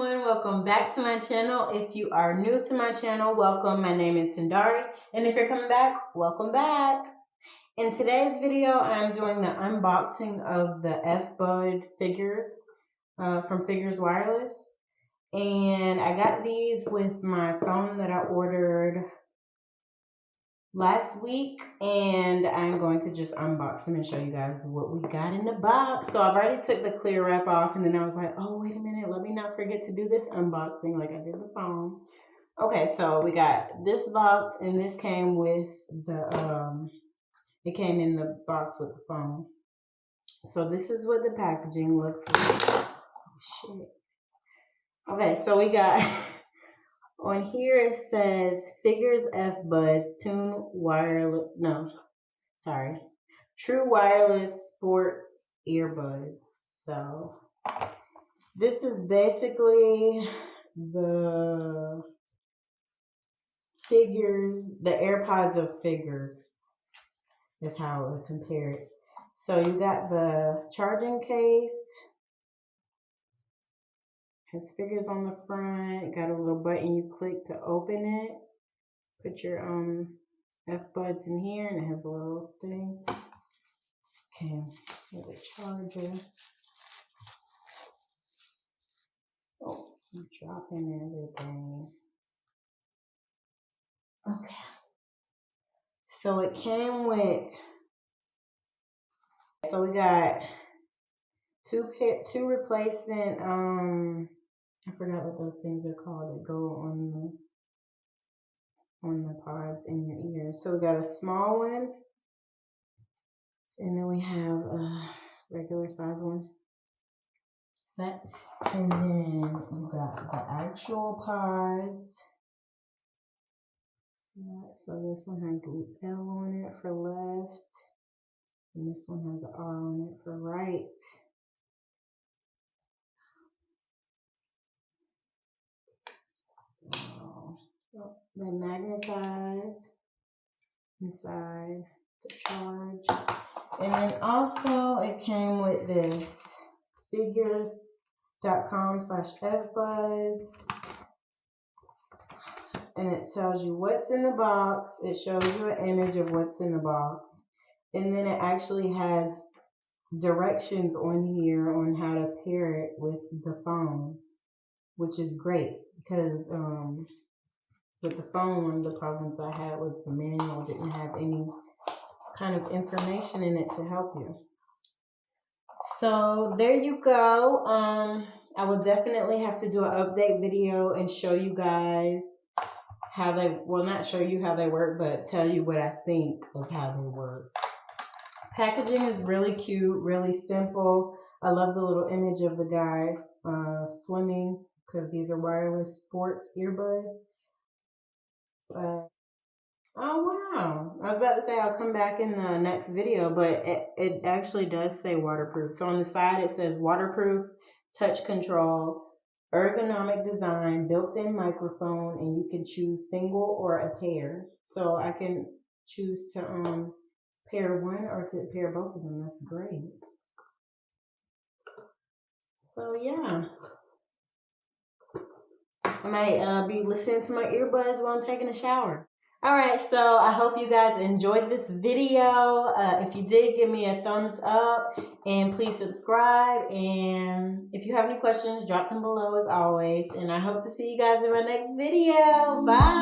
everyone, welcome back to my channel. If you are new to my channel, welcome. My name is Sindari, and if you're coming back, welcome back. In today's video, I'm doing the unboxing of the FBud figures from Figures Wireless, and I got these with my phone that I ordered last week, and I'm going to just unbox them and show you guys what we got in the box. So I've already took the clear wrap off, and then I was like, oh, wait a minute, let me not forget to do this unboxing like I did the phone. Okay, so we got this box, and this came with the, it came in the box with the phone. So this is what the packaging looks like. Oh, shit. Okay, so we got... On here it says Figures FBuds True Wireless Sports Earbuds. So this is basically the figures, the AirPods of figures is how I would compare it. So you got the charging case. Has figures on the front, got a little button you click to open it. Put your FBuds in here, and it has a little thing. Okay, here's a charger. Oh, I'm dropping everything. Okay. So it came with, so we got two replacement, I forgot what those things are called that go on the pods in your ears. So we got a small one, and then we have a regular size one set, and then you got the actual pods. So this one has an L on it for left, and this one has an R on it for right. So they magnetize inside to charge. And then also it came with this figures.com/FBuds. And it tells you what's in the box. It shows you an image of what's in the box. And then it actually has directions on here on how to pair it with the phone, which is great because with the phone, one of the problems I had was the manual didn't have any kind of information in it to help you. So there you go. I will definitely have to do an update video and show you guys how they, well, not show you how they work, but tell you what I think of how they work. Packaging is really cute, really simple. I love the little image of the guy swimming because these are wireless sports earbuds. But, oh wow, I was about to say I'll come back in the next video, but it actually does say waterproof. So on the side it says waterproof, touch control, ergonomic design, built-in microphone, and you can choose single or a pair. So I can choose to pair one or to pair both of them. That's great. So yeah, I might be listening to my earbuds while I'm taking a shower. Alright, so I hope you guys enjoyed this video. If you did, give me a thumbs up, and please subscribe. And if you have any questions, drop them below as always. And I hope to see you guys in my next video. Bye!